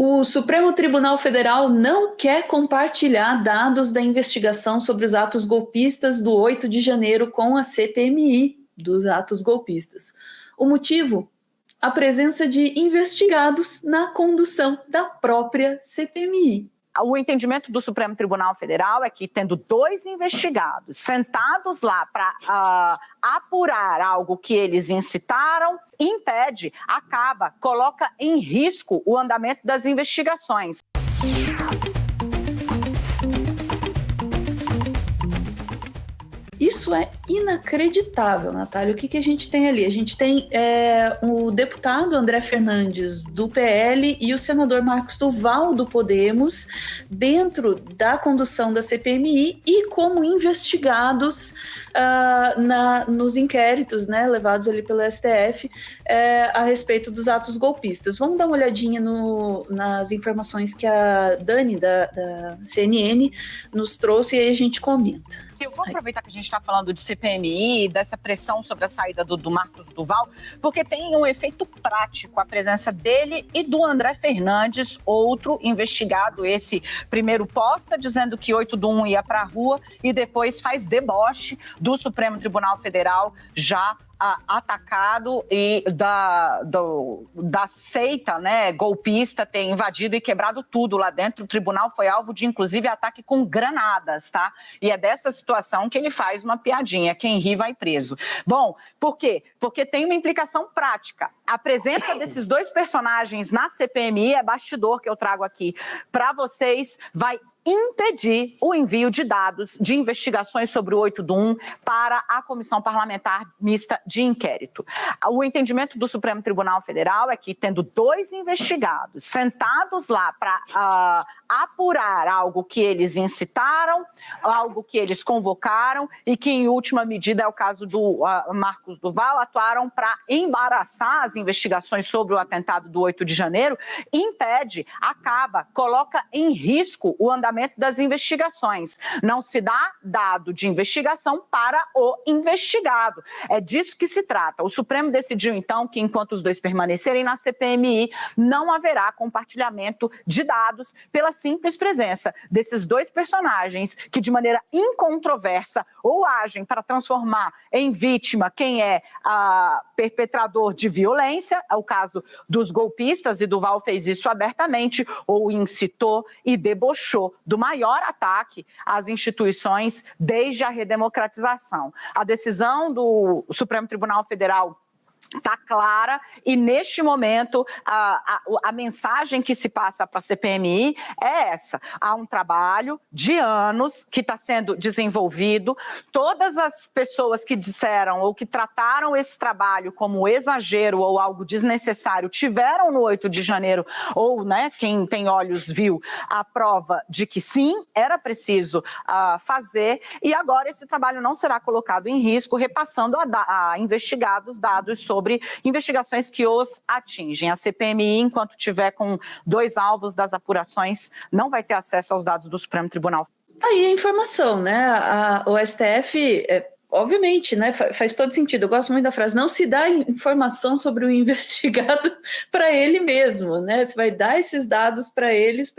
O Supremo Tribunal Federal não quer compartilhar dados da investigação sobre os atos golpistas do 8 de janeiro com a CPMI dos atos golpistas. O motivo? A presença de investigados na condução da própria CPMI. O entendimento do Supremo Tribunal Federal é que, tendo 2 investigados sentados lá para apurar algo que eles incitaram, impede, acaba, coloca em risco o andamento das investigações. Isso é inacreditável, Natália. O que a gente tem ali? A gente tem o deputado André Fernandes, do PL, e o senador Marcos Duval, do Podemos, dentro da condução da CPMI e como investigados nos inquéritos, né, levados ali pelo STF a respeito dos atos golpistas. Vamos dar uma olhadinha nas informações que a Dani, da CNN, nos trouxe e aí a gente comenta. Eu vou aproveitar que a gente está falando de CPMI, dessa pressão sobre a saída do Marcos Duval, porque tem um efeito prático a presença dele e do André Fernandes, outro investigado. Esse primeiro posta dizendo que 8 do 1 ia para a rua e depois faz deboche do Supremo Tribunal Federal, já atacado e da seita, né, golpista, ter invadido e quebrado tudo lá dentro. O tribunal foi alvo de, inclusive, ataque com granadas, tá? E é dessa situação que ele faz uma piadinha. Quem ri vai preso. Bom, por quê? Porque tem uma implicação prática. A presença desses 2 personagens na CPMI, é bastidor que eu trago aqui para vocês, vai impedir o envio de dados de investigações sobre o 8 do 1 para a Comissão Parlamentar Mista de Inquérito. O entendimento do Supremo Tribunal Federal é que, tendo 2 investigados sentados lá para apurar algo que eles incitaram, algo que eles convocaram e que, em última medida, é o caso do Marcos Duval, atuaram para embaraçar as investigações sobre o atentado do 8 de janeiro, impede, acaba, coloca em risco o andamento das investigações. Não se dá dado de investigação para o investigado. É disso que se trata. O Supremo decidiu, então, que enquanto os 2 permanecerem na CPMI, não haverá compartilhamento de dados pela simples presença desses 2 personagens que, de maneira incontroversa, ou agem para transformar em vítima quem é perpetrador de violência, é o caso dos golpistas, e Duval fez isso abertamente, ou incitou e debochou do maior ataque às instituições desde a redemocratização. A decisão do Supremo Tribunal Federal está clara e, neste momento, a mensagem que se passa para a CPMI é essa. Há um trabalho de anos que está sendo desenvolvido. Todas as pessoas que disseram ou que trataram esse trabalho como exagero ou algo desnecessário tiveram no 8 de janeiro, ou, né, quem tem olhos viu a prova de que sim, era preciso fazer, e agora esse trabalho não será colocado em risco, repassando a investigados dados sobre investigações que os atingem. A CPMI, enquanto tiver com 2 alvos das apurações, não vai ter acesso aos dados do Supremo Tribunal. Aí a informação, né? O STF, obviamente, né, faz todo sentido. Eu gosto muito da frase, não se dá informação sobre o investigado para ele mesmo, né? Você vai dar esses dados para eles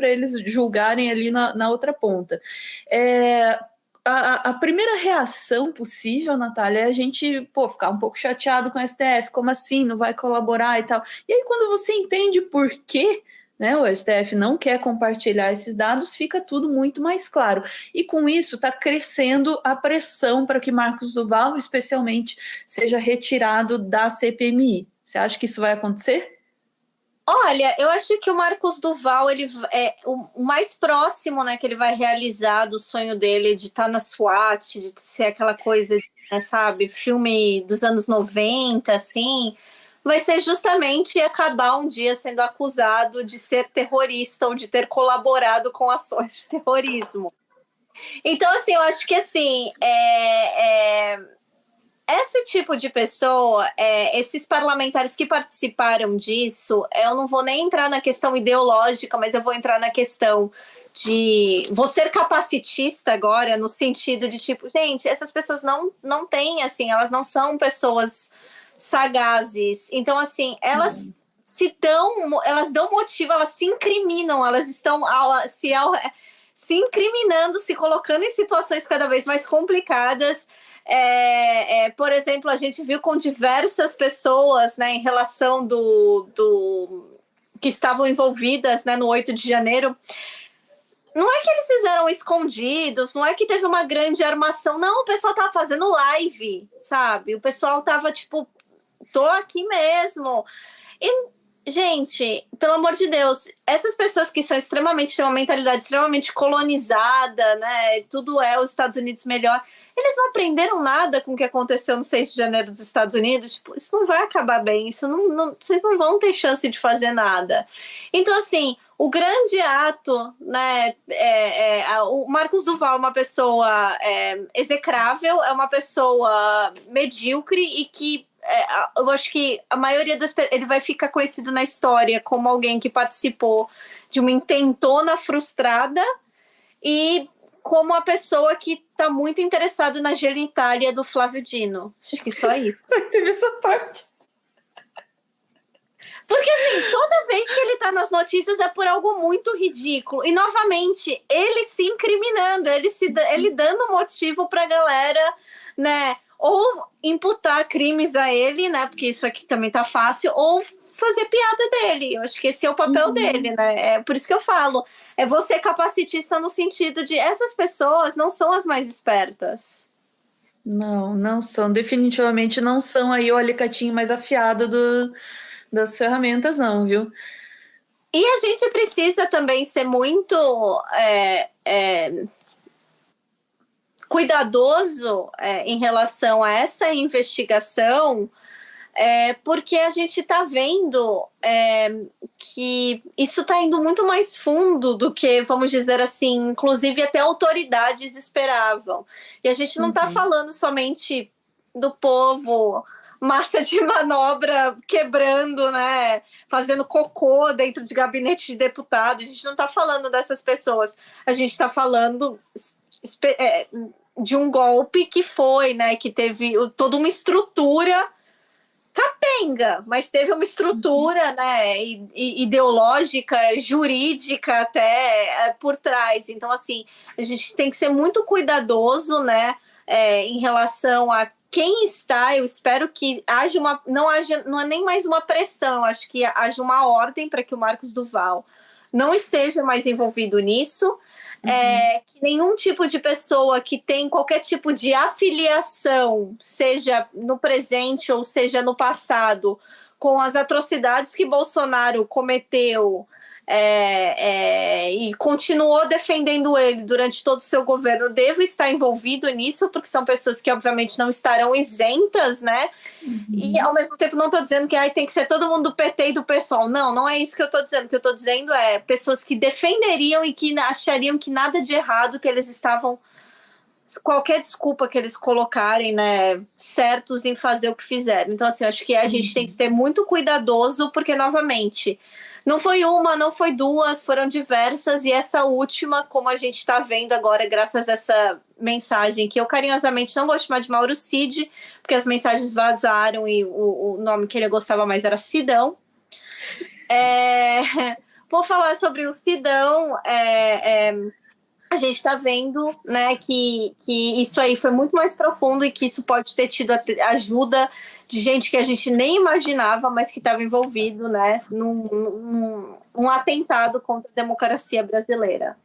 julgarem ali na outra ponta. A primeira reação possível, Natália, é a gente ficar um pouco chateado com o STF, como assim, não vai colaborar e tal. E aí, quando você entende por quê, né, o STF não quer compartilhar esses dados, fica tudo muito mais claro. E com isso está crescendo a pressão para que Marcos Duval, especialmente, seja retirado da CPMI. Você acha que isso vai acontecer? Olha, eu acho que o Marcos Duval, ele é o mais próximo, né, que ele vai realizar do sonho dele de estar na SWAT, de ser aquela coisa, né, sabe, filme dos anos 90, assim, vai ser justamente acabar um dia sendo acusado de ser terrorista ou de ter colaborado com ações de terrorismo. Então, assim, eu acho que, assim, esse tipo de pessoa, esses parlamentares que participaram disso, eu não vou nem entrar na questão ideológica, mas eu vou entrar na questão de vou ser capacitista agora, no sentido de tipo, gente, essas pessoas não têm, assim, elas não são pessoas sagazes. Então, assim, elas elas dão motivo, elas se incriminam, elas estão se incriminando, se colocando em situações cada vez mais complicadas. Por exemplo, a gente viu com diversas pessoas, né, em relação que estavam envolvidas, né, no 8 de janeiro. Não é que eles fizeram escondidos, não é que teve uma grande armação, não, o pessoal tava fazendo live, sabe? O pessoal tava tipo, tô aqui mesmo. E, gente, pelo amor de Deus, essas pessoas que são têm uma mentalidade extremamente colonizada, né? Tudo é os Estados Unidos melhor. Eles não aprenderam nada com o que aconteceu no 6 de janeiro dos Estados Unidos. Tipo, isso não vai acabar bem, vocês não vão ter chance de fazer nada. Então, assim, o grande ato, né? O Marcos Duval é uma pessoa execrável, é uma pessoa medíocre e que eu acho que a maioria ele vai ficar conhecido na história como alguém que participou de uma intentona frustrada e como a pessoa que está muito interessado na genitália do Flávio Dino. Acho que só isso. Teve essa parte. Porque, assim, toda vez que ele tá nas notícias é por algo muito ridículo. E, novamente, ele se incriminando, ele dando motivo pra galera, né? Ou imputar crimes a ele, né? Porque isso aqui também tá fácil. Ou fazer piada dele. Eu acho que esse é o papel dele, né? É por isso que eu falo. É você capacitista no sentido de essas pessoas não são as mais espertas. Não são. Definitivamente não são aí o alicatinho mais afiado das ferramentas, não, viu? E a gente precisa também ser muito cuidadoso em relação a essa investigação, porque a gente está vendo que isso está indo muito mais fundo do que, vamos dizer assim, inclusive até autoridades esperavam. E a gente não está falando somente do povo, massa de manobra quebrando, né, fazendo cocô dentro de gabinete de deputados. A gente não está falando dessas pessoas. A gente está falando de um golpe que foi, né, que teve toda uma estrutura capenga, mas teve uma estrutura, né, ideológica, jurídica até por trás. Então, assim, a gente tem que ser muito cuidadoso, né, em relação a quem está. Eu espero que não é nem mais uma pressão, acho que haja uma ordem para que o Marcos Duval não esteja mais envolvido nisso, que nenhum tipo de pessoa que tem qualquer tipo de afiliação, seja no presente ou seja no passado, com as atrocidades que Bolsonaro cometeu e continuou defendendo ele durante todo o seu governo, deve estar envolvido nisso, porque são pessoas que obviamente não estarão isentas, né? E ao mesmo tempo não estou dizendo que tem que ser todo mundo do PT e do PSOL. Não é isso que eu estou dizendo. O que eu estou dizendo é pessoas que defenderiam e que achariam que nada de errado, que eles estavam, qualquer desculpa que eles colocarem, né, certos em fazer o que fizeram. Então, assim, eu acho que a gente tem que ser muito cuidadoso, porque, novamente, não foi uma, não foi duas, foram diversas, e essa última, como a gente está vendo agora, graças a essa mensagem, que eu carinhosamente não vou chamar de Mauro Cid, porque as mensagens vazaram e o nome que ele gostava mais era Sidão. Vou falar sobre o Sidão. A gente está vendo, né, que isso aí foi muito mais profundo e que isso pode ter tido ajuda de gente que a gente nem imaginava, mas que estava envolvido, né, num atentado contra a democracia brasileira.